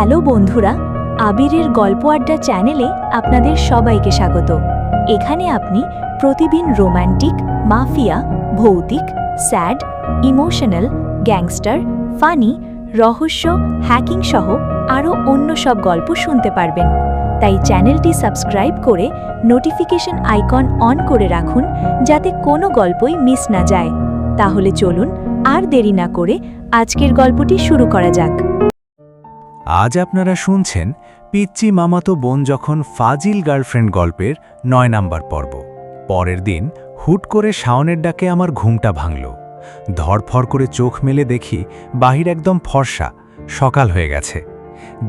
Hello বন্ধুরা, আবিরের গল্প আড্ডা চ্যানেলে আপনাদের সবাইকে স্বাগত। এখানে আপনি প্রতিদিন রোম্যান্টিক, মাফিয়া, ভৌতিক, স্যাড, ইমোশনাল, গ্যাংস্টার, ফানি, রহস্য, হ্যাকিং সহ আরও অন্য সব গল্প শুনতে পারবেন। তাই চ্যানেলটি সাবস্ক্রাইব করে নোটিফিকেশন আইকন অন করে রাখুন, যাতে কোনো গল্পই মিস না যায়। তাহলে চলুন আর দেরি না করে আজকের গল্পটি শুরু করা যাক। আজ আপনারা শুনছেন পিচ্চি মামাতো বোন যখন ফাজিল গার্লফ্রেন্ড গল্পের ৯ নাম্বার পর্ব। পরের দিন হুট করে শাওনের ডাকে আমার ঘুমটা ভাঙল। ধরফর করে চোখ মেলে দেখি বাহির একদম ফর্সা, সকাল হয়ে গেছে।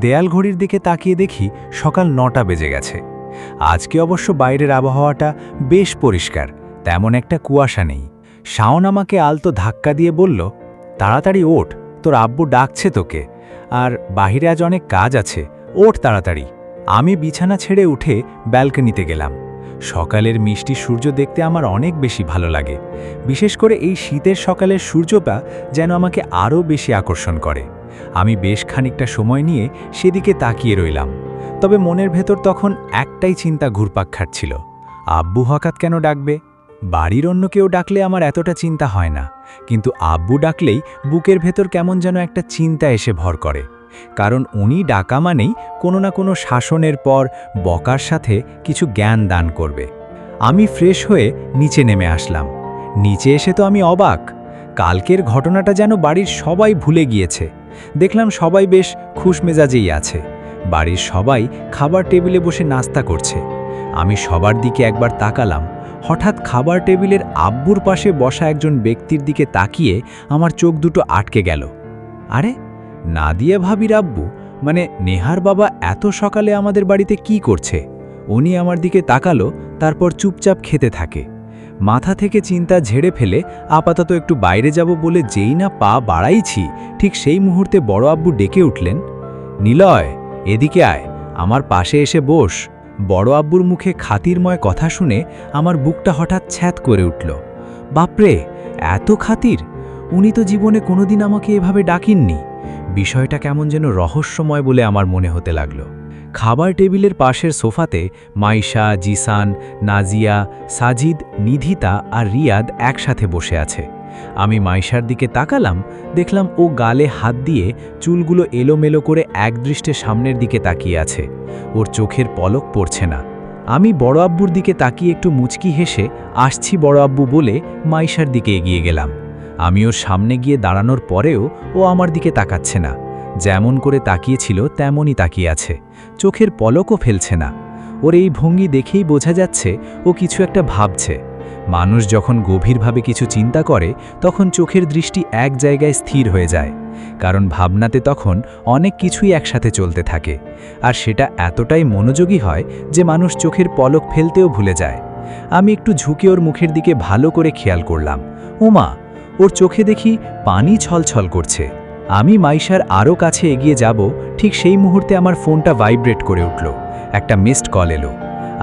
দেয়াল ঘড়ির দিকে তাকিয়ে দেখি সকাল ৯টা বেজে গেছে। আজকে অবশ্য বাইরের আবহাওয়াটা বেশ পরিষ্কার, তেমন একটা কুয়াশা নেই। শাওন আমাকে আলতো ধাক্কা দিয়ে বলল, তাড়াতাড়ি ওঠ, তোর আব্বু ডাকছে তোকে, আর বাহিরে আজ অনেক কাজ আছে, ওঠ তাড়াতাড়ি। আমি বিছানা ছেড়ে উঠে ব্যালকনিতে গেলাম। সকালের মিষ্টি সূর্য দেখতে আমার অনেক বেশি ভালো লাগে। বিশেষ করে এই শীতের সকালের সূর্যটা যেন আমাকে আরও বেশি আকর্ষণ করে। আমি বেশ খানিকটা সময় নিয়ে সেদিকে তাকিয়ে রইলাম। তবে মনের ভেতর তখন একটাই চিন্তা ঘুরপাক খাচ্ছিল, আব্বু হঠাৎ কেন ডাকবে? বাড়ির অন্য কেউ ডাকলে আমার এতটা চিন্তা হয় না, কিন্তু আব্বু ডাকলেই বুকের ভেতর কেমন যেন একটা চিন্তা এসে ভর করে। কারণ উনি ডাকা মানেই কোনো না কোনো শাসনের পর বকার সাথে কিছু জ্ঞান দান করবে। আমি ফ্রেশ হয়ে নিচে নেমে আসলাম। নিচে এসে তো আমি অবাক। কালকের ঘটনাটা যেন বাড়ির সবাই ভুলে গিয়েছে। দেখলাম সবাই বেশ খুশমেজাজেই আছে। বাড়ির সবাই খাবার টেবিলে বসে নাস্তা করছে। আমি সবার দিকে একবার তাকালাম। হঠাৎ খাবার টেবিলের আব্বুর পাশে বসা একজন ব্যক্তির দিকে তাকিয়ে আমার চোখ দুটো আটকে গেল। আরে, নাদিয়া ভাবির আব্বু, মানে নেহার বাবা এত সকালে আমাদের বাড়িতে কি করছে? উনি আমার দিকে তাকালো, তারপর চুপচাপ খেতে থাকে। মাথা থেকে চিন্তা ঝেড়ে ফেলে আপাতত একটু বাইরে যাব বলে যেই না পা বাড়াইছি, ঠিক সেই মুহূর্তে বড় আব্বু ডেকে উঠলেন, নিলয়, এদিকে আয়, আমার পাশে এসে বস। বড় আব্বুর মুখে খাতিরময় কথা শুনে আমার বুকটা হঠাৎ ছ্যাঁত করে উঠল। বাপরে, এত খাতির! উনি তো জীবনে কোনোদিন আমাকে এভাবে ডাকেননি। বিষয়টা কেমন যেন রহস্যময় বলে আমার মনে হতে লাগলো। খাবার টেবিলের পাশের সোফাতে মাইশা, জিসান, নাজিয়া, সাজিদ, নিধিতা আর রিয়াদ একসাথে বসে আছে। আমি মাইশার দিকে তাকালাম, দেখলাম ও গালে হাত দিয়ে চুলগুলো এলোমেলো করে একদৃষ্টে সামনের দিকে তাকিয়ে আছে। ওর চোখের পলক পড়ছে না। আমি বড় আব্বুর দিকে তাকিয়ে একটু মুচকি হেসে আসছি বড় আব্বু বলে মাইশার দিকে এগিয়ে গেলাম। আমি ওর সামনে গিয়ে দাঁড়ানোর পরেও ও আমার দিকে তাকাচ্ছে না। যেমন করে তাকিয়েছিল তেমনই তাকিয়ে আছে, চোখের পলকও ফেলছে না। ওর এই ভঙ্গি দেখেই বোঝা যাচ্ছে ও কিছু একটা ভাবছে। মানুষ যখন গভীরভাবে কিছু চিন্তা করে তখন চোখের দৃষ্টি এক জায়গায় স্থির হয়ে যায়, কারণ ভাবনাতে তখন অনেক কিছুই একসাথে চলতে থাকে, আর সেটা এতটাই মনোযোগী হয় যে মানুষ চোখের পলক ফেলতেও ভুলে যায়। আমি একটু ঝুঁকে ওর মুখের দিকে ভালো করে খেয়াল করলাম। ওমা, ওর চোখে দেখি পানি ছলছল করছে। আমি মাইশার আরও কাছে এগিয়ে যাব, ঠিক সেই মুহূর্তে আমার ফোনটা ভাইব্রেট করে উঠল। একটা মিসড কল এলো।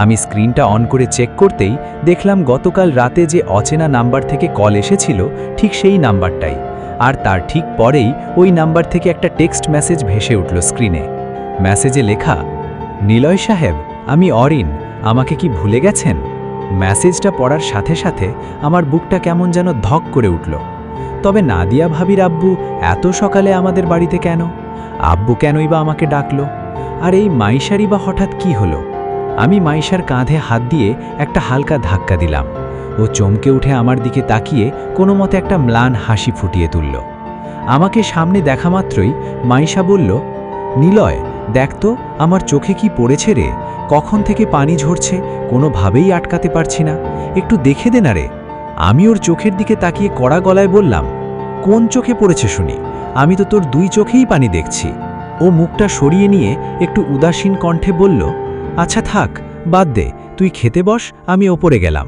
আমি স্ক্রিনটা অন করে চেক করতেই দেখলাম গতকাল রাতে যে অচেনা নাম্বার থেকে কল এসেছিল ঠিক সেই নাম্বারটাই, আর তার ঠিক পরেই ওই নাম্বার থেকে একটা টেক্সট মেসেজ ভেসে উঠল স্ক্রিনে। মেসেজে লেখা, নিলয় সাহেব, আমি অরিন, আমাকে কি ভুলে গেছেন? মেসেজটা পড়ার সাথে সাথে আমার বুকটা কেমন যেন ধক করে উঠল। তবে নাদিয়া ভাবির আব্বু এত সকালে আমাদের বাড়িতে কেন? আব্বু কেনই বা আমাকে ডাকলো? আর এই মাইশারই বা হঠাৎ কি হলো? আমি মাইশার কাঁধে হাত দিয়ে একটা হালকা ধাক্কা দিলাম। ও চমকে উঠে আমার দিকে তাকিয়ে কোনো মতে একটা ম্লান হাসি ফুটিয়ে তুলল। আমাকে সামনে দেখা মাত্রই মাইশা বলল, নিলয়, দেখ তো আমার চোখে কি পড়েছে রে, কখন থেকে পানি ঝরছে, কোনোভাবেই আটকাতে পারছি না, একটু দেখে দে না রে। আমি ওর চোখের দিকে তাকিয়ে কড়া গলায় বললাম, কোন চোখে পড়েছে শুনি? আমি তো তোর দুই চোখেই পানি দেখছি। ও মুখটা সরিয়ে নিয়ে একটু উদাসীন কণ্ঠে বলল, আচ্ছা থাক, বাদ দে, তুই খেতে বস, আমি ওপরে গেলাম।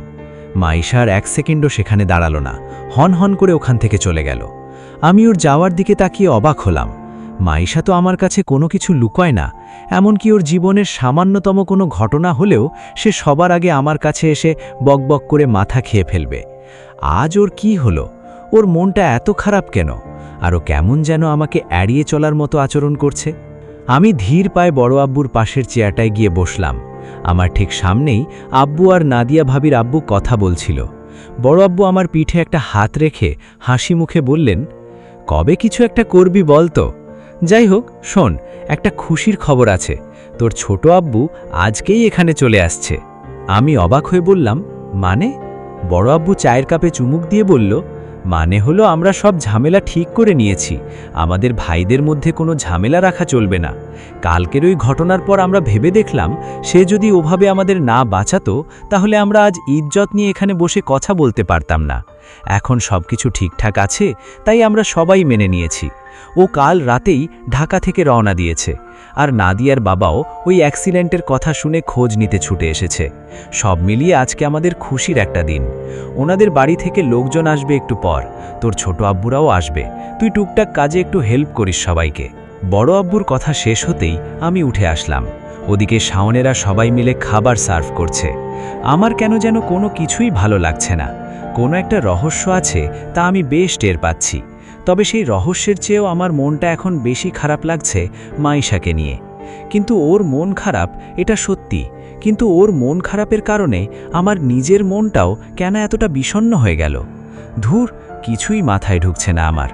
মাইশার এক সেকেন্ডও সেখানে দাঁড়ালো না, হন হন করে ওখান থেকে চলে গেল। আমি ওর যাওয়ার দিকে তাকিয়ে অবাক হলাম। মাইশা তো আমার কাছে কোনো কিছু লুকোয় না, এমনকি ওর জীবনের সামান্যতম কোনো ঘটনা হলেও সে সবার আগে আমার কাছে এসে বকবক করে মাথা খেয়ে ফেলবে। আজ ওর কি হলো? ওর মনটা এত খারাপ কেন? আর ও কেমন যেন আমাকে এড়িয়ে চলার মতো আচরণ করছে। আমি ধীর পায়ে বড় আব্বুর পাশের চেয়ারটায় গিয়ে বসলাম। আমার ঠিক সামনেই আব্বু আর নাদিয়া ভাবির আব্বু কথা বলছিল। বড় আব্বু আমার পিঠে একটা হাত রেখে হাসি মুখে বললেন, কবে কিছু একটা করবি বল তো। যাই হোক, শোন, একটা খুশির খবর আছে, তোর ছোট আব্বু আজকেই এখানে চলে আসছে। আমি অবাক হয়ে বললাম, মানে? বড় আব্বু চায়ের কাপে চুমুক দিয়ে বলল, মানে হলো আমরা সব ঝামেলা ঠিক করে নিয়েছি, আমাদের ভাইদের মধ্যে কোনো ঝামেলা রাখা চলবে না। কালকের ওই ঘটনার পর আমরা ভেবে দেখলাম, সে যদি ওভাবে আমাদের না বাঁচাতো তাহলে আমরা আজ ইজ্জত নিয়ে এখানে বসে কথা বলতে পারতাম না। এখন সব কিছু ঠিকঠাক আছে, তাই আমরা সবাই মেনে নিয়েছি। ও কাল রাতেই ঢাকা থেকে রওনা দিয়েছে, আর নাদিয়ার বাবাও ওই অ্যাক্সিডেন্টের কথা শুনে খোঁজ নিতে ছুটে এসেছে। সব মিলিয়ে আজকে আমাদের খুশির একটা দিন। ওনাদের বাড়ি থেকে লোকজন আসবে একটু পর, তোর ছোট আব্বুরাও আসবে, তুই টুকটাক কাজে একটু হেল্প করিস সবাইকে। বড় আব্বুর কথা শেষ হতেই আমি উঠে আসলাম। ওদিকে শাওনেরা সবাই মিলে খাবার সার্ভ করছে। আমার কেন যেন কোনো কিছুই ভালো লাগছে না। কোনো একটা রহস্য আছে, তা আমি বেশ টের পাচ্ছি। তবে সেই রহস্যের চেয়েও আমার মনটা এখন বেশি খারাপ লাগছে মাইশাকে নিয়ে। কিন্তু ওর মন খারাপ, এটা সত্যি, কিন্তু ওর মন খারাপের কারণে আমার নিজের মনটাও কেন এতটা বিষণ্ণ হয়ে গেল। ধুর, কিছুই মাথায় ঢুকছে না আমার।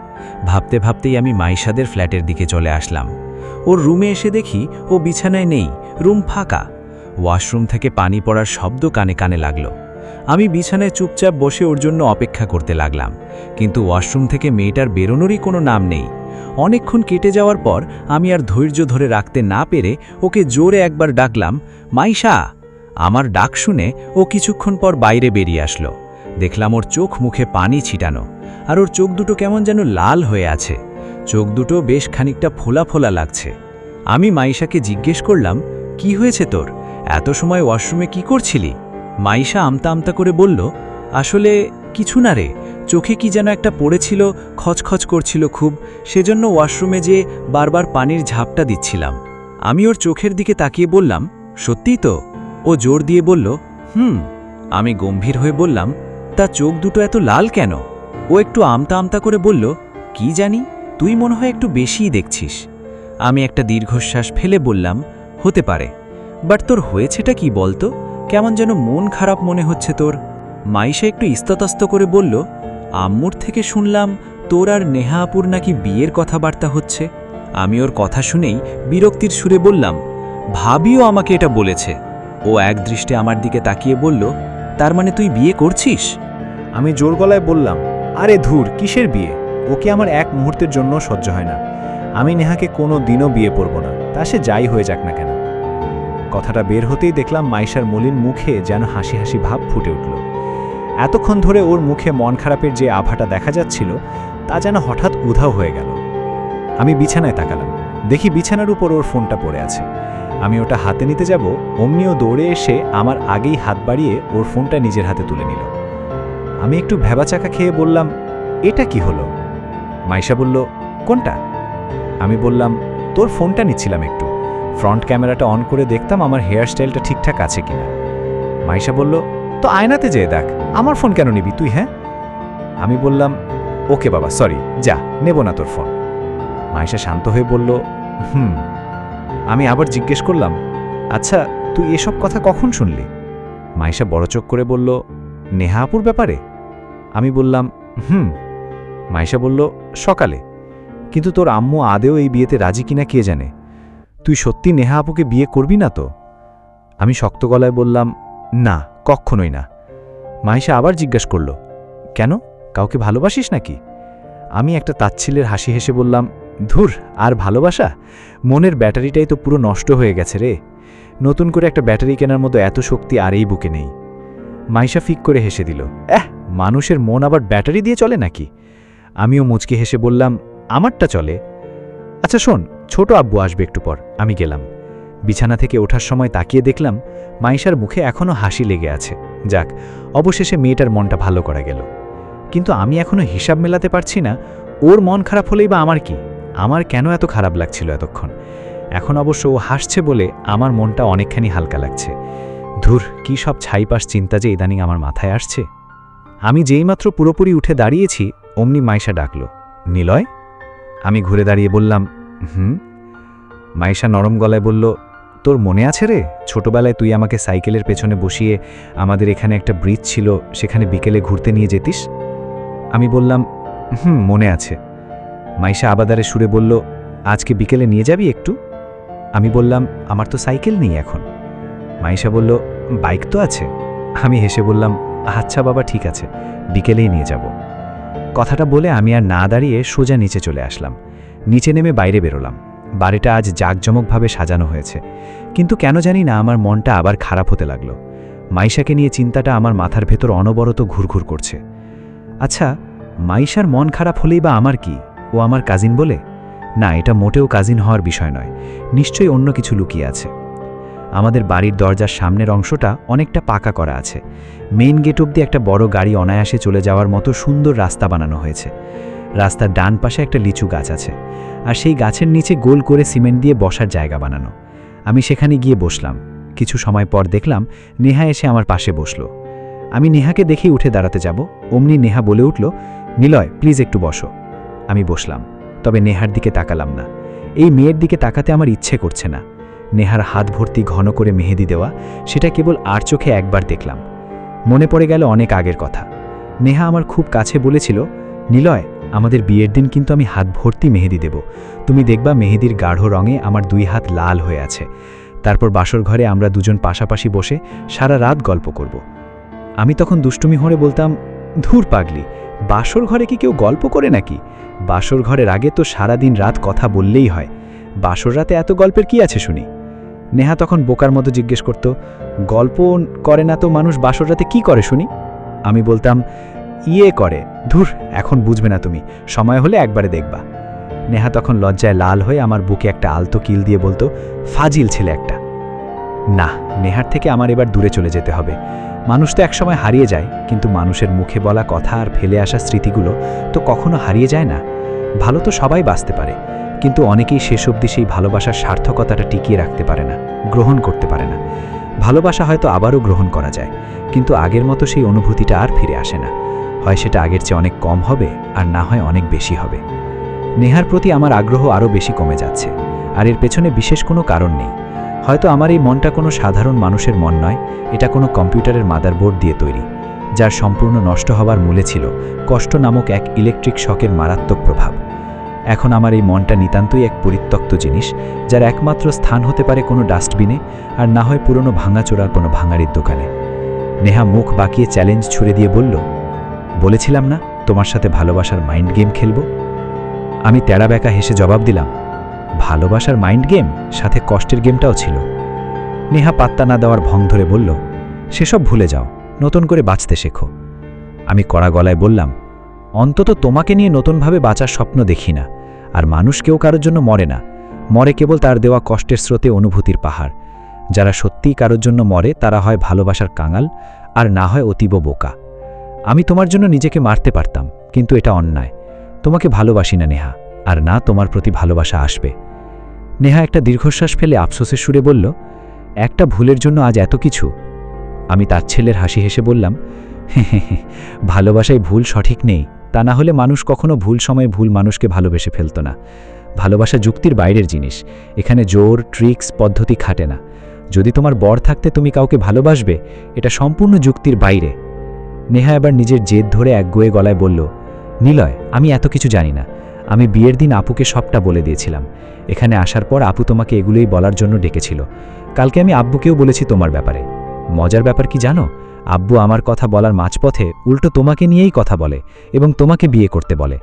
ভাবতে ভাবতেই আমি মাইশাদের ফ্ল্যাটের দিকে চলে আসলাম। ওর রুমে এসে দেখি ও বিছানায় নেই, রুম ফাঁকা। ওয়াশরুম থেকে পানি পড়ার শব্দ কানে কানে লাগলো। আমি বিছানায় চুপচাপ বসে ওর জন্য অপেক্ষা করতে লাগলাম, কিন্তু ওয়াশরুম থেকে মেয়েটার বেরোনোরই কোনো নাম নেই। অনেকক্ষণ কেটে যাওয়ার পর আমি আর ধৈর্য ধরে রাখতে না পেরে ওকে জোরে একবার ডাকলাম, মাইশা। আমার ডাক শুনে ও কিছুক্ষণ পর বাইরে বেরিয়ে আসলো। দেখলাম ওর চোখ মুখে পানি ছিটানো, আর ওর চোখ দুটো কেমন যেন লাল হয়ে আছে। চোখ দুটো বেশ খানিকটা ফোলা ফোলা লাগছে। আমি মাইশাকে জিজ্ঞেস করলাম, কি হয়েছে তোর? এত সময় ওয়াশরুমে কি করছিলি? মাইশা আমতা আমতা করে বলল, আসলে কিছু না রে, চোখে কি যেন একটা পড়েছিল, খচখচ করছিল খুব, সেজন্য ওয়াশরুমে যেয়ে বারবার পানির ঝাপটা দিচ্ছিলাম। আমি ওর চোখের দিকে তাকিয়ে বললাম, সত্যিই তো? ও জোর দিয়ে বলল, হুম। আমি গম্ভীর হয়ে বললাম, তা চোখ দুটো এত লাল কেন? ও একটু আমতা আমতা করে বলল, কি জানি, তুই মনে হয় একটু বেশিই দেখছিস। আমি একটা দীর্ঘশ্বাস ফেলে বললাম, হতে পারে, বাট তোর হয়েছেটা কি বলতো? কেমন যেন মন খারাপ মনে হচ্ছে তোর। মাইশা একটু ইস্ততস্ত করে বলল, আম্মুর থেকে শুনলাম তোর আর নেহা আপুর নাকি বিয়ের কথাবার্তা হচ্ছে। আমি ওর কথা শুনেই বিরক্তির সুরে বললাম, ভাবিও আমাকে এটা বলেছে। ও একদৃষ্টে আমার দিকে তাকিয়ে বলল, তার মানে তুই বিয়ে করছিস? আমি জোর গলায় বললাম, আরে ধুর, কিসের বিয়ে? ওকে আমার এক মুহূর্তের জন্য সহ্য হয় না। আমি নেহাকে কোনো দিনও বিয়ে করব না, তা সে যাই হয়ে যাক না কেন। কথাটা বের হতেই দেখলাম মাইশার মলিন মুখে যেন হাসি হাসি ভাব ফুটে উঠল। এতক্ষণ ধরে ওর মুখে মন খারাপের যে আভাটা দেখা যাচ্ছিল, তা যেন হঠাৎ উধাও হয়ে গেল। আমি বিছানায় তাকালাম, দেখি বিছানার উপর ওর ফোনটা পড়ে আছে। আমি ওটা হাতে নিতে যাব, অমনিও দৌড়ে এসে আমার আগেই হাত বাড়িয়ে ওর ফোনটা নিজের হাতে তুলে নিল। আমি একটু ভ্যাবাচাকা খেয়ে বললাম, এটা কি হলো? মাইশা বলল, কোনটা? আমি বললাম, তোর ফোনটা নিচ্ছিলাম একটু, ফ্রন্ট ক্যামেরাটা অন করে দেখতাম আমার হেয়ার স্টাইলটা ঠিকঠাক আছে কিনা। মাইশা বলল, তো আয়নাতে যেয়ে দেখ, আমার ফোন কেন নিবি তুই? হ্যাঁ। আমি বললাম, ওকে বাবা, সরি, যা, নেব না তোর ফোন। মাইশা শান্ত হয়ে বলল, হুম। আমি আবার জিজ্ঞেস করলাম, আচ্ছা তুই এসব কথা কখন শুনলি? মাইশা বড় চোখ করে বলল, নেহা আপুর ব্যাপারে? আমি বললাম, হুম। মাইশা বলল, সকালে। কিন্তু তোর আম্মু আদেও এই বিয়েতে রাজি কিনা কে জানে। তুই সত্যি নেহা আপুকে বিয়ে করবি না তো? আমি শক্ত গলায় বললাম, না, কখনোই না। মাইশা আবার জিজ্ঞাসা করল, কেন, কাউকে ভালোবাসিস নাকি? আমি একটা তাচ্ছিলের হাসি হেসে বললাম, ধুর, আর ভালোবাসা? মনের ব্যাটারিটাই তো পুরো নষ্ট হয়ে গেছে রে। নতুন করে একটা ব্যাটারি কেনার মতো এত শক্তি আর এই বুকে নেই। মাইশা ফিক করে হেসে দিল, মানুষের মন আবার ব্যাটারি দিয়ে চলে নাকি? আমিও মুচকি হেসে বললাম, আমারটা চলে। আচ্ছা শোন, ছোট আব্বু আসবে একটু পর। আমি গেলাম। বিছানা থেকে ওঠার সময় তাকিয়ে দেখলাম মাইশার মুখে এখনও হাসি লেগে আছে। যাক, অবশেষে মেয়েটার মনটা ভালো করা গেল। কিন্তু আমি এখনও হিসাব মেলাতে পারছি না, ওর মন খারাপ হলেই বা আমার কি? আমার কেন এত খারাপ লাগছিল এতক্ষণ? এখন অবশ্য ও হাসছে বলে আমার মনটা অনেকখানি হালকা লাগছে। ধুর, কি সব ছাইপাশ চিন্তা যে ইদানিং আমার মাথায় আসছে। আমি যেইমাত্র পুরোপুরি উঠে দাঁড়িয়েছি, অমনি মাইশা ডাকল, নিলয়। আমি ঘুরে দাঁড়িয়ে বললাম, হুম। মাইশা নরম গলায় বলল, তোর মনে আছে রে, ছোটবেলায় তুই আমাকে সাইকেলের পেছনে বসিয়ে আমাদের এখানে একটা ব্রিজ ছিল, সেখানে বিকেলে ঘুরতে নিয়ে যেতিস? আমি বললাম, মনে আছে। মাইশা আবাদারে সুরে বলল, আজকে বিকেলে নিয়ে যাবি একটু? আমি বললাম, আমার তো সাইকেল নেই এখন। মাইশা বলল, বাইক তো আছে। আমি হেসে বললাম, আচ্ছা বাবা, ঠিক আছে, বিকেলেই নিয়ে যাব। কথাটা বলে আমি আর না দাঁড়িয়ে সোজা নিচে চলে আসলাম। নিচে নেমে বাইরে বেরোলাম। বাড়িটা আজ জাঁকজমকভাবে সাজানো হয়েছে, কিন্তু কেন জানি না আমার মনটা আবার খারাপ হতে লাগলো। মাইশাকে নিয়ে চিন্তাটা আমার মাথার ভেতর অনবরত ঘুরঘুর করছে। আচ্ছা, মাইশার মন খারাপ হলেই বা আমার কি? ও আমার কাজিন বলে? না, এটা মোটেও কাজিন হওয়ার বিষয় নয়, নিশ্চয়ই অন্য কিছু লুকিয়ে আছে। আমাদের বাড়ির দরজার সামনের অংশটা অনেকটা পাকা করা আছে। মেইন গেট অবধি একটা বড় গাড়ি অনায়াসে চলে যাওয়ার মতো সুন্দর রাস্তা বানানো হয়েছে। রাস্তার ডান পাশে একটা লিচু গাছ আছে, আর সেই গাছের নিচে গোল করে সিমেন্ট দিয়ে বসার জায়গা বানানো। আমি সেখানে গিয়ে বসলাম। কিছু সময় পর দেখলাম নেহা এসে আমার পাশে বসল। আমি নেহাকে দেখেই উঠে দাঁড়াতে যাব, অমনি নেহা বলে উঠল, নিলয়, প্লিজ একটু বসো। আমি বসলাম, তবে নেহার দিকে তাকালাম না। এই মেয়ের দিকে তাকাতে আমার ইচ্ছে করছে না। নেহার হাত ভর্তি ঘন করে মেহেদি দেওয়া, সেটা কেবল আর চোখে একবার দেখলাম। মনে পড়ে গেল অনেক আগের কথা। নেহা আমার খুব কাছে বলেছিল, নিলয়, আমাদের বিয়ের দিন কিন্তু আমি হাত ভর্তি মেহেদি দেব, তুমি দেখবা মেহেদির গাঢ় রঙে আমার 2 হাত লাল হয়ে আছে। তারপর বাসর ঘরে আমরা দুজন পাশাপাশি বসে সারা রাত গল্প করব। আমি তখন দুষ্টুমি হয়ে বলতাম, ধুর পাগলি, বাসর ঘরে কি কেউ গল্প করে নাকি? বাসর ঘরের আগে তো সারা দিন রাত কথা বললেই হয়, বাসর রাতে এত গল্পের কি আছে শুনি? নেহা তখন বোকার মতো জিজ্ঞেস করত, গল্প করে না তো মানুষ বাসর রাতে কি করে শুনি? আমি বলতাম, ইয়ে করে, ধুর, এখন বুঝবে না তুমি, সময় হলে একবারে দেখবা। নেহা তখন লজ্জায় লাল হয়ে আমার বুকে একটা আলতো কিল দিয়ে বলতো, ফাজিল ছেলে একটা। না, নেহার থেকে আমার এবার দূরে চলে যেতে হবে। মানুষ তো একসময় হারিয়ে যায়, কিন্তু মানুষের মুখে বলা কথা আর ফেলে আসা স্মৃতিগুলো তো কখনো হারিয়ে যায় না। ভালো তো সবাই বাঁচতে পারে, কিন্তু অনেকেই শেষ অবধি সেই ভালোবাসার সার্থকতাটা টিকিয়ে রাখতে পারে না, গ্রহণ করতে পারে না। ভালোবাসা হয়তো আবারও গ্রহণ করা যায়, কিন্তু আগের মতো সেই অনুভূতিটা আর ফিরে আসে না। হয় সেটা আগের চেয়ে অনেক কম হবে, আর না হয় অনেক বেশি হবে। নেহার প্রতি আমার আগ্রহ আরও বেশি কমে যাচ্ছে, আর এর পেছনে বিশেষ কোনো কারণ নেই। হয়তো আমার এই মনটা কোনো সাধারণ মানুষের মন নয়, এটা কোনো কম্পিউটারের মাদারবোর্ড দিয়ে তৈরি, যার সম্পূর্ণ নষ্ট হওয়ার মূলে ছিল কষ্ট নামক এক ইলেকট্রিক শকের মারাত্মক প্রভাব। এখন আমার এই মনটা নিতান্তই এক পরিত্যক্ত জিনিস, যার একমাত্র স্থান হতে পারে কোনো ডাস্টবিনে, আর না হয় পুরনো ভাঙাচোরা কোনো ভাঙাড়ির দোকানে। নেহা মুখ বাঁকিয়ে চ্যালেঞ্জ ছুড়ে দিয়ে বলল, বলেছিলাম না তোমার সাথে ভালোবাসার মাইন্ড গেম খেলব? আমি তেড়া বেঁকা হেসে জবাব দিলাম, ভালোবাসার মাইন্ড গেম, সাথে কষ্টের গেমটাও ছিল। নেহা পাত্তা না দেওয়ার ভং ধরে বলল, সেসব ভুলে যাও, নতুন করে বাঁচতে শেখো। আমি কড়া গলায় বললাম, অন্তত তোমাকে নিয়ে নতুনভাবে বাঁচার স্বপ্ন দেখি না। আর মানুষ কেউ কারোর জন্য মরে না, মরে কেবল তার দেওয়া কষ্টের স্রোতে অনুভূতির পাহাড়। যারা সত্যিই কারোর জন্য মরে তারা হয় ভালোবাসার কাঙাল, আর না হয় অতীব বোকা। আমি তোমার জন্য নিজেকে মারতে পারতাম, কিন্তু এটা অন্যায়। তোমাকে ভালোবাসি না নেহা, আর না তোমার প্রতি ভালোবাসা আসবে। নেহা একটা দীর্ঘশ্বাস ফেলে আফসোসের সুরে বলল, একটা ভুলের জন্য আজ এত কিছু? আমি তার ছেলের হাসি হেসে বললাম, ভালোবাসায় ভুল সঠিক নেই, তা না হলে মানুষ কখনো ভুল সময়ে ভুল মানুষকে ভালোবেসে ফেলত না। ভালোবাসা যুক্তির বাইরের জিনিস, এখানে জোর, ট্রিক্স, পদ্ধতি খাটে না। যদি তোমার বর থাকতে তুমি কাউকে ভালোবাসবে, এটা সম্পূর্ণ যুক্তির বাইরে। নেহা এবার নিজের জেদ ধরে একগুঁয়ে গলায় বলল, নিলয়, আমি এত কিছু জানি না। আমি বিয়ের দিন আপুকে সবটা বলে দিয়েছিলাম। এখানে আসার পর আপু তোমাকে এগুলোই বলার জন্য ডেকেছিল। কালকে আমি আব্বুকেও বলেছি তোমার ব্যাপারে। মজার ব্যাপার কি জানো, আব্বু আমার কথা বলার মাঝপথে উল্টো তোমাকে নিয়েই কথা বলে এবং তোমাকে বিয়ে করতে বলে।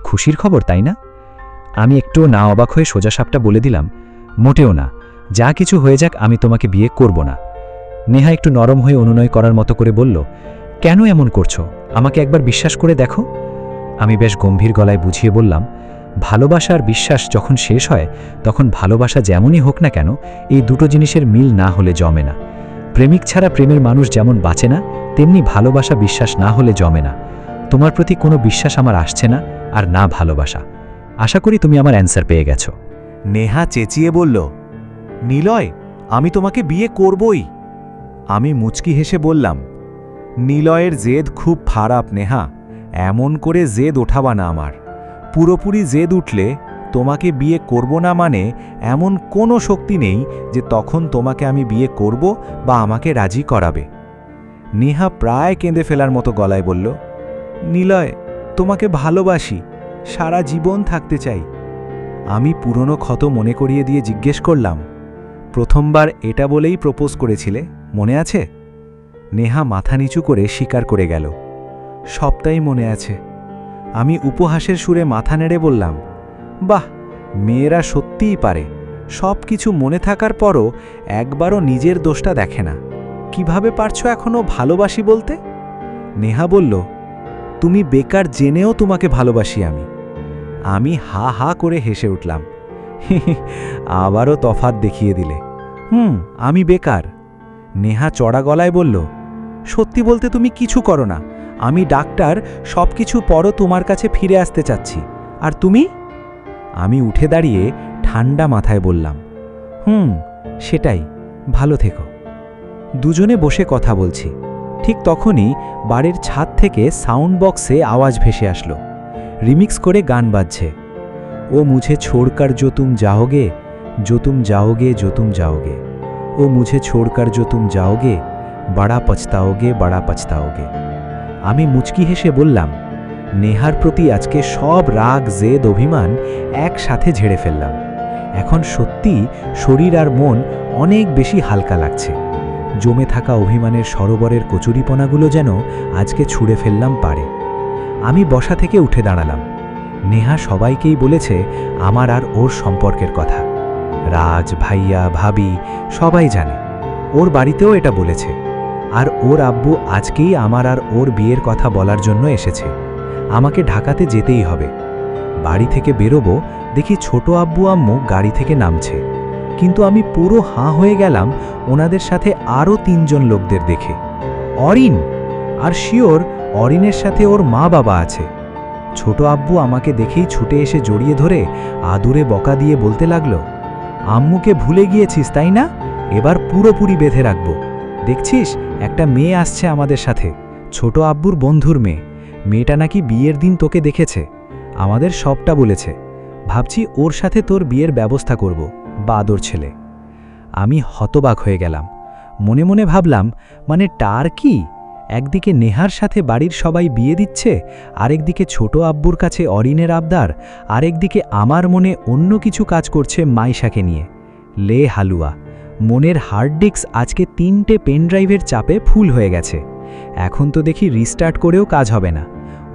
খুশির খবর, তাই না? আমি একটুও না অবাক হয়ে সোজাসাপটা বলে দিলাম, মোটেও না, যা কিছু হয়ে যাক আমি তোমাকে বিয়ে করব না। নেহা একটু নরম হয়ে অনুনয় করার মতো করে বলল, কেন এমন করছো? আমাকে একবার বিশ্বাস করে দেখো। আমি বেশ গম্ভীর গলায় বুঝিয়ে বললাম, ভালোবাসা আর বিশ্বাস যখন শেষ হয়, তখন ভালোবাসা যেমনই হোক না কেন, এই দুটো জিনিসের মিল না হলে জমে না। প্রেমিক ছাড়া প্রেমের মানুষ যেমন বাঁচে না, তেমনি ভালোবাসা বিশ্বাস না হলে জমে না। তোমার প্রতি কোনো বিশ্বাস আমার আসছে না, আর না ভালোবাসা। আশা করি তুমি আমার অ্যান্সার পেয়ে গেছো। নেহা চেঁচিয়ে বলল, নিলয়, আমি তোমাকে বিয়ে করবই। আমি মুচকি হেসে বললাম, নিলয়ের জেদ খুব খারাপ নেহা, এমন করে জেদ ওঠাবা না আমার। পুরোপুরি জেদ উঠলে তোমাকে বিয়ে করব না মানে এমন কোনো শক্তি নেই যে তখন তোমাকে আমি বিয়ে করব বা আমাকে রাজি করাবে। নেহা প্রায় কেঁদে ফেলার মতো গলায় বলল, নিলয়, তোমাকে ভালোবাসি, সারা জীবন থাকতে চাই। আমি পুরনো ক্ষত মনে করিয়ে দিয়ে জিজ্ঞেস করলাম, প্রথমবার এটা বলেই প্রপোজ করেছিলে, মনে আছে? নেহা মাথা নিচু করে স্বীকার করে গেল, সবটাই মনে আছে। আমি উপহাসের সুরে মাথা নেড়ে বললাম, বাহ, মেয়েরা সত্যিই পারে, সব কিছু মনে থাকার পরও একবারও নিজের দোষটা দেখে না। কিভাবে পারছো এখনও ভালোবাসি বলতে? নেহা বলল, তুমি বেকার জেনেও তোমাকে ভালোবাসি আমি। আমি হা হা করে হেসে উঠলাম। আবারও তফাৎ দেখিয়ে দিলে। আমি বেকার। নেহা চড়া গলায় বলল, সত্যি বলতে তুমি কিছু করো না। আমি ডাক্তার, সব কিছু পরও তোমার কাছে ফিরে আসতে চাচ্ছি। আর তুমি? আমি উঠে দাঁড়িয়ে ঠান্ডা মাথায় বললাম, সেটাই, ভালো থেকো। দুজনে বসে কথা বলছি। ঠিক তখনই বাড়ির ছাদ থেকে সাউন্ড বক্সে আওয়াজ ভেসে আসলো। রিমিক্স করে গান বাজছে। ও মুঝে ছোড়কার जो तुम जाओगे, जो तुम जाओगे, जो तुम जाओगे, ओ मुझे छोड़कर जो तुम जाओगे, बड़ा पछताओगे, बड़ा पछताओगे। আমি মুচকি হেসে বললাম, নেহার প্রতি আজকে সব রাগ জেদ অভিমান একসাথে ঝেড়ে ফেললাম। এখন সত্যি শরীর আর মন অনেক বেশি হালকা লাগছে। জমে থাকা অভিমানের সরোবরের কচুরিপনাগুলো যেন আজকে ছুঁড়ে ফেললাম পারে। আমি বসা থেকে উঠে দাঁড়ালাম। নেহা সবাইকেই বলেছে আমার আর ওর সম্পর্কের কথা। রাজ, ভাইয়া, ভাবি সবাই জানে। ওর বাড়িতেও এটা বলেছে। আর ওর আব্বু আজকেই আমার আর ওর বিয়ের কথা বলার জন্য এসেছে। আমাকে ঢাকাতে যেতেই হবে। বাড়ি থেকে বেরোবো, দেখি ছোট আব্বু আম্মু গাড়ি থেকে নামছে। কিন্তু আমি পুরো হাঁ হয়ে গেলাম ওনাদের সাথে আরও 3 জন লোকদের দেখে। অরিন! আর শিওর অরিনের সাথে ওর মা বাবা আছে। ছোট আব্বু আমাকে দেখেই ছুটে এসে জড়িয়ে ধরে আদুরে বকা দিয়ে বলতে লাগলো, আম্মুকে ভুলে গিয়েছিস তাই না? এবার পুরোপুরি বেঁধে রাখব। দেখছিস, একটা মেয়ে আসছে আমাদের সাথে, ছোট আব্বুর বন্ধুর মেয়ে। মেয়েটা নাকি বিয়ের দিন তোকে দেখেছে, আমাদের সবটা বলেছে। ভাবছি ওর সাথে তোর বিয়ের ব্যবস্থা করব, বাদর ছেলে। আমি হতবাক হয়ে গেলাম। মনে মনে ভাবলাম, মানে টার কি? একদিকে নেহার সাথে বাড়ির সবাই বিয়ে দিচ্ছে, আরেকদিকে ছোট আব্বুর কাছে অরিনের আবদার, আরেকদিকে আমার মনে অন্য কিছু কাজ করছে মাইশাকে নিয়ে। লে হালুয়া! মনের হার্ড ডিস্ক আজকে 3টে পেনড্রাইভের চাপে ফুল হয়ে গেছে। এখন তো দেখি রিস্টার্ট করেও কাজ হবে না।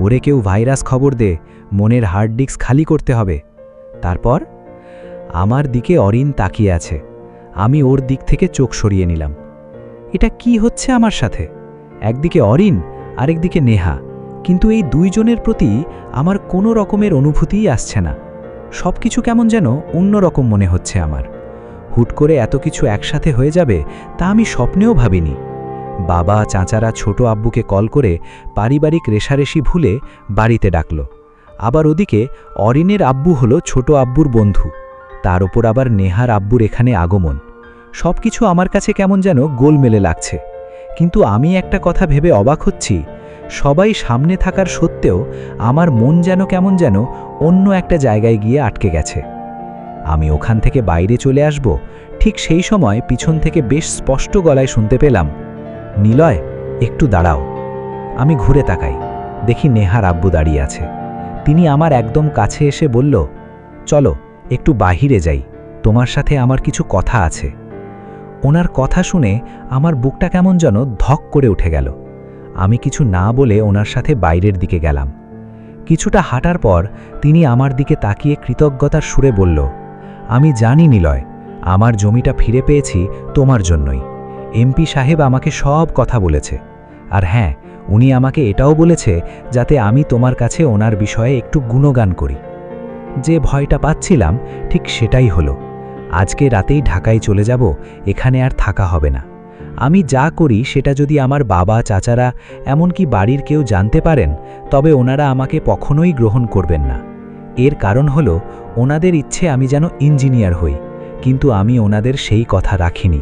ওরে কেউ ভাইরাস খবর দে, মনের হার্ড ডিস্ক খালি করতে হবে। তারপর আমার দিকে অরিন তাকিয়ে আছে। আমি ওর দিক থেকে চোখ সরিয়ে নিলাম। এটা কি হচ্ছে আমার সাথে? একদিকে অরিন, আরেকদিকে নেহা, কিন্তু এই 2 জনের প্রতি আমার কোনো রকমের অনুভূতিই আসছে না। সব কিছু কেমন যেন অন্যরকম মনে হচ্ছে আমার। হুট করে এত কিছু একসাথে হয়ে যাবে তা আমি স্বপ্নেও ভাবিনি। বাবা, চাচারা ছোট আব্বুকে কল করে পারিবারিক রেশারেশি ভুলে বাড়িতে ডাকল। আবার ওদিকে অরিনের আব্বু হলো ছোট আব্বুর বন্ধু, তার ওপর আবার নেহার আব্বুর এখানে আগমন। সব কিছু আমার কাছে কেমন যেন গোলমেলে লাগছে। কিন্তু আমি একটা কথা ভেবে অবাক হচ্ছি, সবাই সামনে থাকার সত্ত্বেও আমার মন যেন কেমন যেন অন্য একটা জায়গায় গিয়ে আটকে গেছে। আমি ওখান থেকে বাইরে চলে আসব, ঠিক সেই সময় পিছন থেকে বেশ স্পষ্ট গলায় শুনতে পেলাম, নিলয়, একটু দাঁড়াও। আমি ঘুরে তাকাই, দেখি নেহার আব্বু দাঁড়িয়ে আছে। তিনি আমার একদম কাছে এসে বলল, চলো একটু বাহিরে যাই, তোমার সাথে আমার কিছু কথা আছে। ওনার কথা শুনে আমার বুকটা কেমন যেন ধক করে উঠে গেল। আমি কিছু না বলে ওনার সাথে বাইরের দিকে গেলাম। কিছুটা হাঁটার পর তিনি আমার দিকে তাকিয়ে কৃতজ্ঞতার সুরে বলল, আমি জানি নিলয়, আমার জমিটা ফিরে পেয়েছি তোমার জন্যই। এমপি সাহেব আমাকে সব কথা বলেছে। আর হ্যাঁ, উনি আমাকে এটাও বলেছে যাতে আমি তোমার কাছে ওনার বিষয়ে একটু গুণগান করি। যে ভয়টা পাচ্ছিলাম ঠিক সেটাই হলো। আজকে রাতেই ঢাকায় চলে যাব, এখানে আর থাকা হবে না। আমি যা করি সেটা যদি আমার বাবা, চাচারা, এমনকি বাড়ির কেউ জানতে পারেন, তবে ওনারা আমাকে কখনোই গ্রহণ করবেন না। এর কারণ হলো ওনাদের ইচ্ছে আমি যেন ইঞ্জিনিয়ার হই, কিন্তু আমি ওনাদের সেই কথা রাখিনি।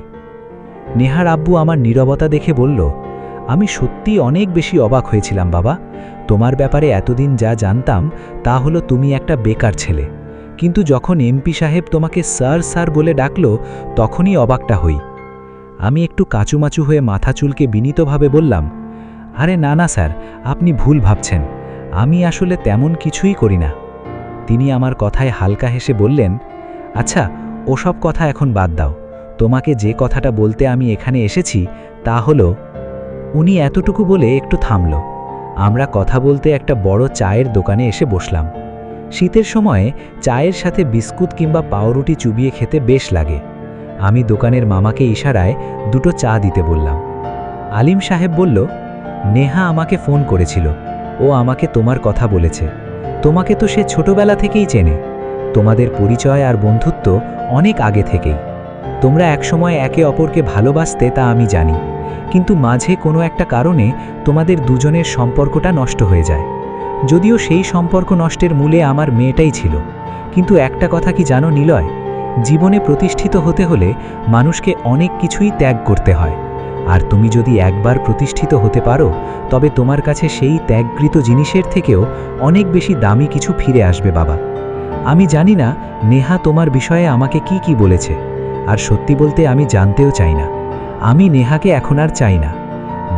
নেহার আব্বু আমার নীরবতা দেখে বলল, আমি সত্যি অনেক বেশি অবাক হয়েছিলাম বাবা। তোমার ব্যাপারে এতদিন যা জানতাম তা হলো তুমি একটা বেকার ছেলে। কিন্তু যখন এমপি সাহেব তোমাকে স্যার স্যার বলে ডাকলো তখনই অবাকটা হই। আমি একটু কাঁচুমাচু হয়ে মাথা চুলকে বিনীতভাবে বললাম, আরে না না স্যার, আপনি ভুল ভাবছেন, আমি আসলে তেমন কিছুই করি না। তিনি আমার কথায় হালকা হেসে বললেন, আচ্ছা ওসব কথা এখন বাদ দাও, তোমাকে যে কথাটা বলতে আমি এখানে এসেছি তা হলো। উনি এতটুকু বলে একটু থামল। আমরা কথা বলতে একটা বড় চায়ের দোকানে এসে বসলাম। শীতের সময়ে চায়ের সাথে বিস্কুট কিংবা পাউরুটি চুবিয়ে খেতে বেশ লাগে। আমি দোকানের মামাকে ইশারায় দুটো চা দিতে বললাম। আলিম সাহেব বলল, নেহা আমাকে ফোন করেছিল, ও আমাকে তোমার কথা বলেছে। তোমাকে তো সে ছোটবেলা থেকেই চেনে, তোমাদের পরিচয় আর বন্ধুত্ব অনেক আগে থেকেই। তোমরা একসময় একে অপরকে ভালোবাসতে তা আমি জানি, কিন্তু মাঝে কোনো একটা কারণে তোমাদের দুজনের সম্পর্কটা নষ্ট হয়ে যায়। যদিও সেই সম্পর্ক নষ্টের মূলে আমার মেয়েটাই ছিল, কিন্তু একটা কথা কি জানো নিলয়, জীবনে প্রতিষ্ঠিত হতে হলে মানুষকে অনেক কিছুই ত্যাগ করতে হয়, আর তুমি যদি একবার প্রতিষ্ঠিত হতে পারো তবে তোমার কাছে সেই ত্যাগকৃত জিনিসের থেকেও অনেক বেশি দামি কিছু ফিরে আসবে বাবা। আমি জানি না নেহা তোমার বিষয়ে আমাকে কি বলেছে, আর সত্যি বলতে আমি জানতেও চাই না। আমি নেহাকে এখন আর চাই না।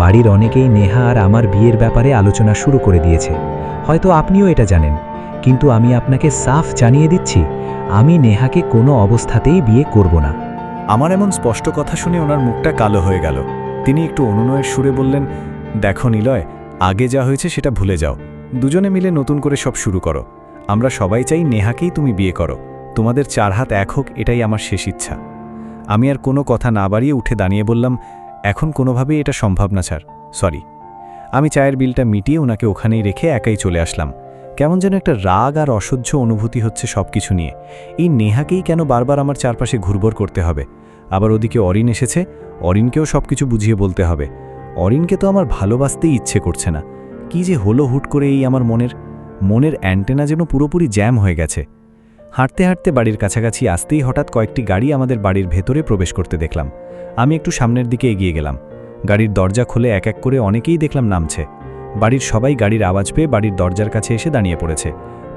বাড়ির অনেকেই নেহা আর আমার বিয়ের ব্যাপারে আলোচনা শুরু করে দিয়েছে, হয়তো আপনিও এটা জানেন, কিন্তু আমি আপনাকে সাফ জানিয়ে দিচ্ছি, আমি নেহাকে কোনো অবস্থাতেই বিয়ে করব না। আমার এমন স্পষ্ট কথা শুনে ওনার মুখটা কালো হয়ে গেল। তিনি একটু অনুনয়ের সুরে বললেন, দেখো নিলয়, আগে যা হয়েছে সেটা ভুলে যাও, দুজনে মিলে নতুন করে সব শুরু করো। আমরা সবাই চাই নেহাকেই তুমি বিয়ে করো, তোমাদের 4 হাত এক হোক, এটাই আমার শেষ ইচ্ছা। আমি আর কোনো কথা না বাড়িয়ে উঠে দাঁড়িয়ে বললাম, এখন কোনোভাবেই এটা সম্ভব না স্যার, সরি। আমি চায়ের বিলটা মিটিয়ে ওনাকে ওখানেই রেখে একাই চলে আসলাম। কেমন যেন একটা রাগ আর অসহ্য অনুভূতি হচ্ছে সব কিছু নিয়ে। এই নেহাকেই কেন বারবার আমার চারপাশে ঘুরঘুর করতে হবে? আবার ওদিকে অরিন এসেছে, অরিনকেও সব কিছু বুঝিয়ে বলতে হবে। অরিনকে তো আমার ভালোবাসতেই ইচ্ছে করছে না। কি যে হলো হুট করে, এই আমার মনের অ্যান্টেনা যেন পুরোপুরি জ্যাম হয়ে গেছে। হাঁটতে হাঁটতে বাড়ির কাছাকাছি আসতেই হঠাৎ কয়েকটি গাড়ি আমাদের বাড়ির ভেতরে প্রবেশ করতে দেখলাম। আমি একটু সামনের দিকে এগিয়ে গেলাম। গাড়ির দরজা খুলে এক এক করে অনেকেই দেখলাম নামছে। বাড়ির সবাই গাড়ির আওয়াজ পেয়ে বাড়ির দরজার কাছে এসে দাঁড়িয়ে পড়েছে।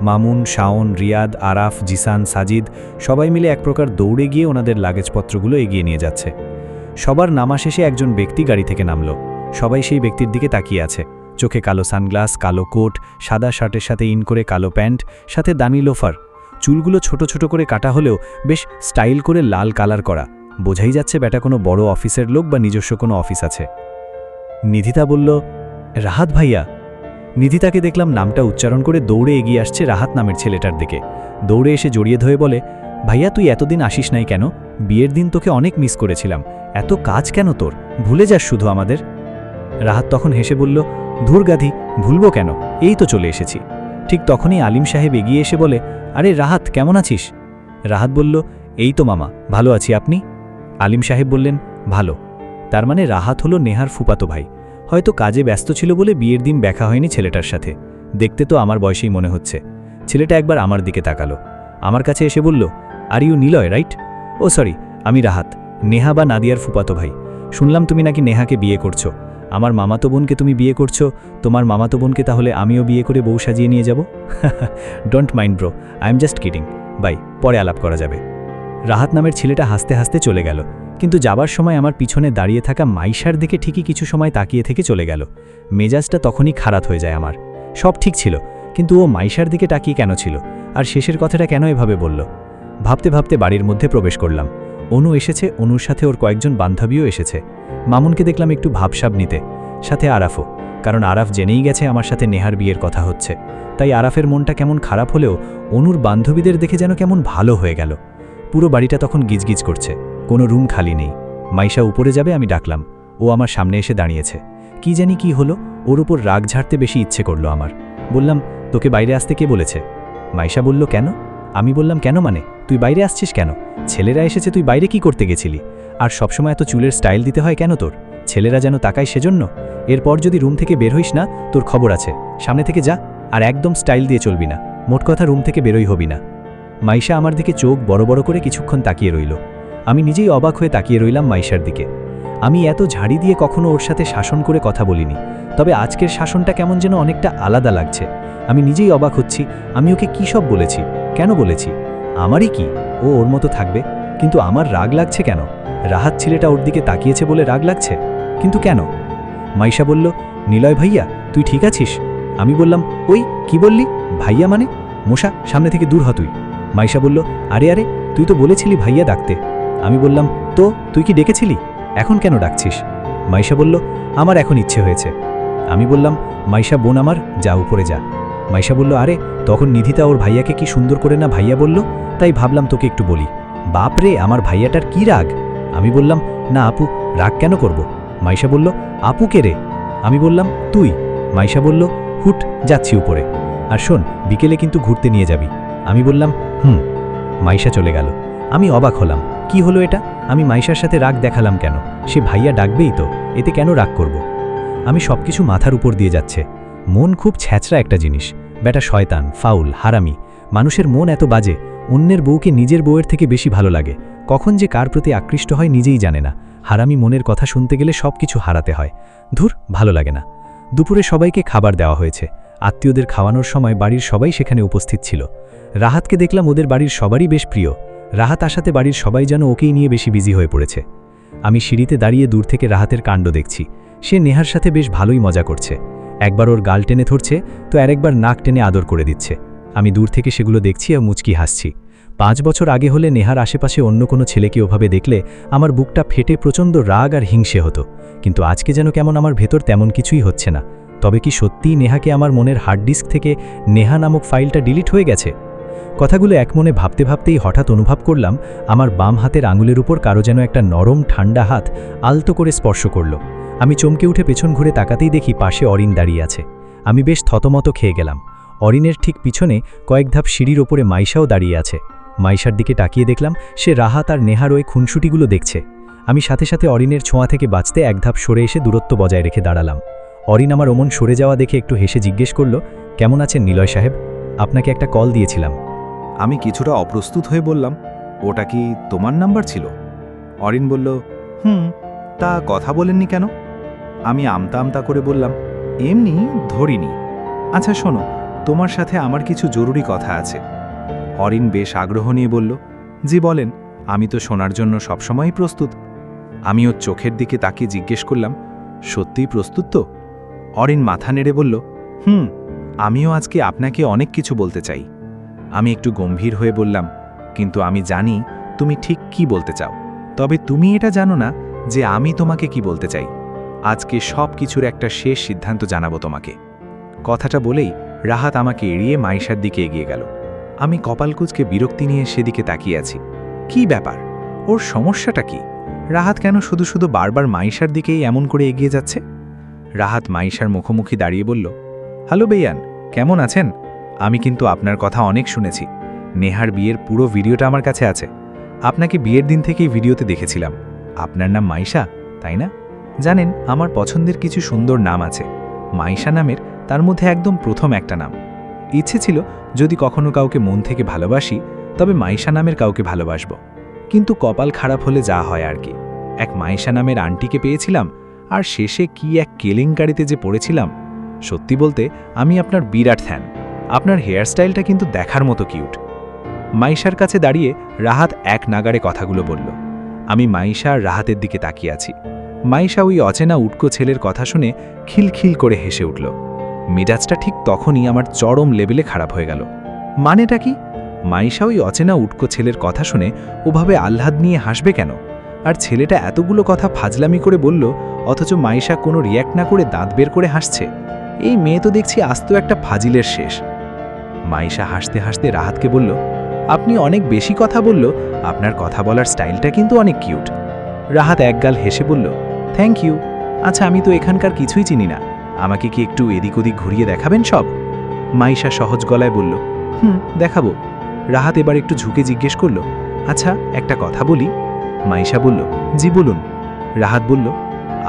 মামুন, শাওন, রিয়াদ, আরাফ, জিসান, সাজিদ সবাই মিলে এক প্রকার দৌড়ে গিয়ে ওনাদের লাগেজপত্রগুলো এগিয়ে নিয়ে যাচ্ছে। সবার নামা শেষে একজন ব্যক্তি গাড়ি থেকে নামল। সবাই সেই ব্যক্তির দিকে তাকিয়ে আছে। চোখে কালো সানগ্লাস, কালো কোট, সাদা শার্টের সাথে ইন করে কালো প্যান্ট, সাথে দামি লোফার। চুলগুলো ছোট ছোট করে কাটা হলেও বেশ স্টাইল করে লাল কালার করা। বোঝাই যাচ্ছে বেটা কোনো বড় অফিসের লোক বা নিজস্ব কোনো অফিস আছে। নিধিতা বলল, রাহাত ভাইয়া। নিধিতাকে দেখলাম নামটা উচ্চারণ করে দৌড়ে এগিয়ে আসছে রাহাত নামের ছেলেটার দিকে। দৌড়ে এসে জড়িয়ে ধরে বলে, ভাইয়া তুই এতদিন আসিস নাই কেন? বিয়ের দিন তোকে অনেক মিস করেছিলাম, এত কাজ কেন তোর? ভুলে যাস শুধু আমাদের? রাহাত তখন হেসে বলল, ধুর গাধি, ভুলবো কেন, এই তো চলে এসেছি। ঠিক তখনই আলিম সাহেব এগিয়ে এসে বলে, আরে রাহাত কেমন আছিস? রাহাত বলল, এই তো মামা, ভালো আছি, আপনি? আলিম সাহেব বললেন, ভালো। তার মানে রাহাত হলো নেহার ফুপাতো ভাই। হয়তো কাজে ব্যস্ত ছিল বলে বিয়ের দিন দেখা হয়নি ছেলেটার সাথে। দেখতে তো আমার বয়সেই মনে হচ্ছে। ছেলেটা একবার আমার দিকে তাকালো, আমার কাছে এসে বলল, আর ইউ নিলয় রাইট? ও সরি, আমি রাহাত, নেহা বা নাদিয়ার ফুপাতো ভাই। শুনলাম তুমি নাকি নেহাকে বিয়ে করছো। আমার মামাতো বোনকে তুমি বিয়ে করছো, তোমার মামাতো বোনকে তাহলে আমিও বিয়ে করে বউ সাজিয়ে নিয়ে যাব? Don't mind bro, I am just kidding, bye, পরে আলাপ করা যাবে। রাহাত নামের ছেলেটা হাসতে হাসতে চলে গেল, কিন্তু যাবার সময় আমার পিছনে দাঁড়িয়ে থাকা মাইশার দিকে ঠিকই কিছু সময় তাকিয়ে থেকে চলে গেল। মেজাজটা তখনই খারাপ হয়ে যায় আমার। সব ঠিক ছিল, কিন্তু ও মাইশার দিকে তাকিয়ে কেন ছিল, আর শেষের কথাটা কেন এভাবে বলল? ভাবতে ভাবতে বাড়ির মধ্যে প্রবেশ করলাম। অনু এসেছে, অনুর সাথে ওর কয়েকজন বান্ধবীও এসেছে। মামুনকে দেখলাম একটু ভাবসাব নিতে, সাথে আরাফও, কারণ আরাফ জেনেই গেছে আমার সাথে নেহার বিয়ের কথা হচ্ছে। তাই আরাফের মনটা কেমন খারাপ হলেও অনুর বান্ধবীদের দেখে যেন কেমন ভালো হয়ে গেল। পুরো বাড়িটা তখন গিজগিজ করছে, কোনো রুম খালি নেই। মাইশা উপরে যাবে, আমি ডাকলাম, ও আমার সামনে এসে দাঁড়িয়েছে। কি জানি কি হলো, ওর উপর রাগ ঝাড়তে বেশি ইচ্ছে করলো আমার। বললাম, তোকে বাইরে আসতে কে বলেছে? মাইশা বলল, কেন? আমি বললাম, কেন মানে, তুই বাইরে আসছিস কেন? ছেলেরা এসেছে, তুই বাইরে কি করতে গেছিলি? আর সবসময় এত চুলের স্টাইল দিতে হয় কেন তোর? ছেলেরা যেন তাকায় সেজন্য? এরপর যদি রুম থেকে বের হইস না, তোর খবর আছে, সামনে থেকে যা, আর একদম স্টাইল দিয়ে চলবি না। মোট কথা, রুম থেকে বেরোই হবি না। মাইশা আমার দিকে চোখ বড় বড় করে কিছুক্ষণ তাকিয়ে রইল। আমি নিজেই অবাক হয়ে তাকিয়ে রইলাম মাইশার দিকে। আমি এত ঝাড়ি দিয়ে কখনো ওর সাথে শাসন করে কথা বলিনি, তবে আজকের শাসনটা কেমন যেন অনেকটা আলাদা লাগছে। আমি নিজেই অবাক হচ্ছি, আমি ওকে কী সব বলেছি, কেন বলেছি? আমারই কি, ও ওর মতো থাকবে, কিন্তু আমার রাগ লাগছে কেন? রাহাত ছেলেটা ওর দিকে তাকিয়েছে বলে রাগ লাগছে, কিন্তু কেন? মাইশা বলল, নিলয় ভাইয়া তুই ঠিক আছিস? আমি বললাম, ওই কি বললি ভাইয়া মানে? মশা, সামনে থেকে দূর হ তুই। মাইশা বলল, আরে আরে তুই তো বলেছিলি ভাইয়া ডাকতে। আমি বললাম, তো তুই কি ডেকেছিলি, এখন কেন ডাকছিস? মাইশা বলল, আমার এখন ইচ্ছে হয়েছে। আমি বললাম, মাইশা বোন আমার, যা উপরে যা। মাইশা বলল, আরে তখন নিধিতা ওর ভাইয়াকে কি সুন্দর করে না ভাইয়া বলল, তাই ভাবলাম তোকে একটু বলি। বাপ রে, আমার ভাইয়াটার কি রাগ! আমি বললাম, না আপু, রাগ কেন করব? মাইশা বলল, আপু কে রে? আমি বললাম, তুই। মাইশা বলল, হুট, যাচ্ছি উপরে, আর শোন বিকেলে কিন্তু ঘুরতে নিয়ে যাবি। আমি বললাম, মাইশা চলে গেল। আমি অবাক হলাম, কি হলো এটা? আমি মাইশার সাথে রাগ দেখালাম কেন? সে ভাইয়া ডাকবেই তো, এতে কেন রাগ করব? আমি সবকিছু মাথার উপর দিয়ে যাচ্ছে। মন খুব ছ্যাঁচড়া একটা জিনিস, বেটা শয়তান, ফাউল, হারামি। মানুষের মন এত বাজে, অন্যের বউকে নিজের বউয়ের থেকে বেশি ভালো লাগে, কখন যে কার প্রতি আকৃষ্ট হয় নিজেই জানে না। হারামি মনের কথা শুনতে গেলে সবকিছু হারাতে হয়। ধুর, ভালো লাগে না। দুপুরে সবাইকে খাবার দেওয়া হয়েছে। আত্মীয়দের খাওয়ানোর সময় বাড়ির সবাই সেখানে উপস্থিত ছিল। রাহাতকে দেখলাম ওদের বাড়ির সবারই বেশ প্রিয়। রাহাত আসাতে বাড়ির সবাই যেন ওকেই নিয়ে বেশি বিজি হয়ে পড়েছে। আমি সিঁড়িতে দাঁড়িয়ে দূর থেকে রাহাতের কাণ্ড দেখছি। সে নেহার সাথে বেশ ভালোই মজা করছে। একবার ওর গাল টেনে ধরছে, তো আরেকবার নাক টেনে আদর করে দিচ্ছে। আমি দূর থেকে সেগুলো দেখছি আর মুচকি হাসছি। 5 বছর আগে হলে নেহার আশেপাশে অন্য কোনো ছেলেকে ওভাবে দেখলে আমার বুকটা ফেটে প্রচণ্ড রাগ আর হিংসে হতো, কিন্তু আজকে যেন কেমন আমার ভেতর তেমন কিছুই হচ্ছে না। তবে কি সত্যিই নেহাকে আমার মনের হার্ড ডিস্ক থেকে নেহা নামক ফাইলটা ডিলিট হয়ে গেছে? কথাগুলো এক মনে ভাবতে ভাবতেই হঠাৎ অনুভব করলাম আমার বাম হাতের আঙুলের উপর কারো যেন একটা নরম ঠান্ডা হাত আলতো করে স্পর্শ করল। আমি চমকে উঠে পেছন ঘুরে তাকাতেই দেখি পাশে অরিন দাঁড়িয়ে আছে। আমি বেশ থতমত খেয়ে গেলাম। অরিনের ঠিক পিছনে কয়েক ধাপ সিঁড়ির ওপরে মাইশাও দাঁড়িয়ে আছে। মাইশার দিকে তাকিয়ে দেখলাম সে রাহাত আর নেহার ওই খুনসুটিগুলো দেখছে। আমি সাথে সাথে অরিনের ছোঁয়া থেকে বাঁচতে এক ধাপ সরে এসে দূরত্ব বজায় রেখে দাঁড়ালাম। অরিন আমার অমন সরে যাওয়া দেখে একটু হেসে জিজ্ঞেস করল, কেমন আছেন নিলয় সাহেব? আপনাকে একটা কল দিয়েছিলাম। আমি কিছুটা অপ্রস্তুত হয়ে বললাম, ওটা কি তোমার নাম্বার ছিল? অরিন বলল, তা কথা বলেননি কেন? আমি আমতা আমতা করে বললাম, এমনি ধরিনি। আচ্ছা শোনো, তোমার সাথে আমার কিছু জরুরি কথা আছে। অরিন বেশ আগ্রহ নিয়ে বলল, জি বলেন, আমি তো শোনার জন্য সবসময়ই প্রস্তুত। আমি ওর চোখের দিকে তাকিয়ে জিজ্ঞেস করলাম, সত্যিই প্রস্তুত তো? অরিন মাথা নেড়ে বলল, আমিও আজকে আপনাকে অনেক কিছু বলতে চাই। আমি একটু গম্ভীর হয়ে বললাম, কিন্তু আমি জানি তুমি ঠিক কি বলতে চাও, তবে তুমি এটা জানো না যে আমি তোমাকে কি বলতে চাই। আজকে সব কিছুর একটা শেষ সিদ্ধান্ত জানাবো তোমাকে। কথাটা বলেই রাহাত আমাকে এড়িয়ে মাইশার দিকে এগিয়ে গেল। আমি কপালকুচকে বিরক্তি নিয়ে সেদিকে তাকিয়ে আছি। কি ব্যাপার, ওর সমস্যাটা কি? রাহাত কেন শুধু শুধু বারবার মাইশার দিকেই এমন করে এগিয়ে যাচ্ছে? রাহাত মাইশার মুখোমুখি দাঁড়িয়ে বলল, হ্যালো বেয়ান, কেমন আছেন? আমি কিন্তু আপনার কথা অনেক শুনেছি। নেহার বিয়ের পুরো ভিডিওটা আমার কাছে আছে। আপনাকে বিয়ের দিন থেকেই ভিডিওতে দেখেছিলাম। আপনার নাম মাইশা, তাই না? জানেন, আমার পছন্দের কিছু সুন্দর নাম আছে। মাইশা নামের তার মধ্যে একদম প্রথম একটা নাম। ইচ্ছে ছিল যদি কখনো কাউকে মন থেকে ভালোবাসি, তবে মাইশা নামের কাউকে ভালোবাসব। কিন্তু কপাল খারাপ হলে যা হয় আর কি। এক মাইশা নামের আন্টিকে পেয়েছিলাম, আর শেষে কি এক কেলেঙ্কারিতে যে পড়েছিলাম। সত্যি বলতে আমি আপনার বিরাট ফ্যান। আপনার হেয়ারস্টাইলটা কিন্তু দেখার মতো কিউট। মাইশার কাছে দাঁড়িয়ে রাহাত এক নাগাড়ে কথাগুলো বলল। আমি মাইশা আর রাহাতের দিকে তাকিয়ে আছি। মাইশা ওই অচেনা উটকো ছেলের কথা শুনে খিলখিল করে হেসে উঠল। মেজাজটা ঠিক তখনই আমার চরম লেভেলে খারাপ হয়ে গেল। মানেটা কি? মাইশা ওই অচেনা উটকো ছেলের কথা শুনে ওভাবে আহ্লাদ নিয়ে হাসবে কেন? আর ছেলেটা এতগুলো কথা ফাজলামি করে বলল, অথচ মাইশা কোনো রিয়্যাক্ট না করে দাঁত বের করে হাসছে। এই মেয়ে তো দেখছি আস্ত একটা ফাজিলের শেষ। মাইশা হাসতে হাসতে রাহাতকে বলল, আপনি অনেক বেশি কথা বলল, আপনার কথা বলার স্টাইলটা কিন্তু অনেক কিউট। রাহাত একগাল হেসে বলল, থ্যাংক ইউ। আচ্ছা, আমি তো এখানকার কিছুই চিনি না, আমাকে কি একটু এদিক ওদিক ঘুরিয়ে দেখাবেন সব? মাইশা সহজ গলায় বলল, দেখাবো। রাহাত এবার একটু ঝুঁকে জিজ্ঞেস করল, আচ্ছা একটা কথা বলি? মাইশা বলল, জি বলুন। রাহাত বলল,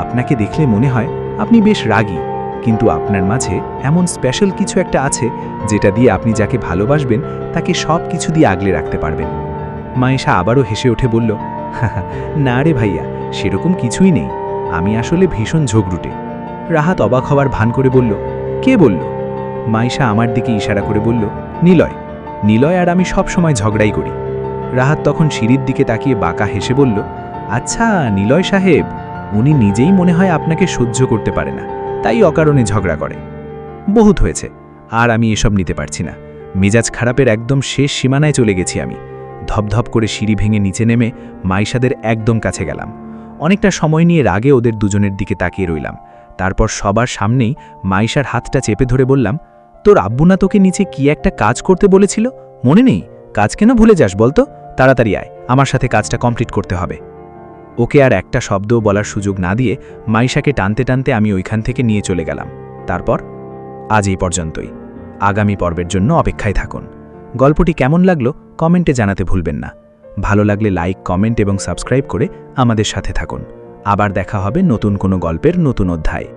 আপনাকে দেখলে মনে হয় আপনি বেশ রাগী, কিন্তু আপনার মাঝে এমন স্পেশাল কিছু একটা আছে যেটা দিয়ে আপনি যাকে ভালোবাসবেন তাকে সব কিছু দিয়ে আগলে রাখতে পারবেন। মাইশা আবারও হেসে উঠে বলল, না রে ভাইয়া, সেরকম কিছুই নেই, আমি আসলে ভীষণ ঝগড়ুটে। রাহাত অবাক হওয়ার ভান করে বলল, কে বলল? মাইশা আমার দিকে ইশারা করে বলল, নিলয়। নিলয় আর আমি সব সময় ঝগড়াই করি। রাহাত তখন সিঁড়ির দিকে তাকিয়ে বাঁকা হেসে বলল, আচ্ছা নিলয় সাহেব, উনি নিজেই মনে হয় আপনাকে সহ্য করতে পারে না, তাই অকারণে ঝগড়া করে। বহুত হয়েছে, আর আমি এসব নিতে পারছি না। মেজাজ খারাপের একদম শেষ সীমানায় চলে গেছি আমি। ধপধপ করে সিঁড়ি ভেঙে নিচে নেমে মাইশাদের একদম কাছে গেলাম। অনেকটা সময় নিয়ে রাগে ওদের দুজনের দিকে তাকিয়ে রইলাম। তারপর সবার সামনেই মাইশার হাতটা চেপে ধরে বললাম, তোর আব্বু না তোকে নিচে কি একটা কাজ করতে বলেছিল, মনে নেই? কাজ কেন ভুলে যাস বলতো? তাড়াতাড়ি আয়, আমার সাথে কাজটা কমপ্লিট করতে হবে। ওকে আর একটা শব্দও বলার সুযোগ না দিয়ে মাইশাকে টানতে টানতে আমি ওইখান থেকে নিয়ে চলে গেলাম। তারপর আজ এই পর্যন্তই। আগামী পর্বের জন্য অপেক্ষায় থাকুন। গল্পটি কেমন লাগলো কমেন্টে জানাতে ভুলবেন না। ভালো লাগলে লাইক, কমেন্ট এবং সাবস্ক্রাইব করে আমাদের সাথে থাকুন। আবার দেখা হবে নতুন কোনো গল্পের নতুন অধ্যায়।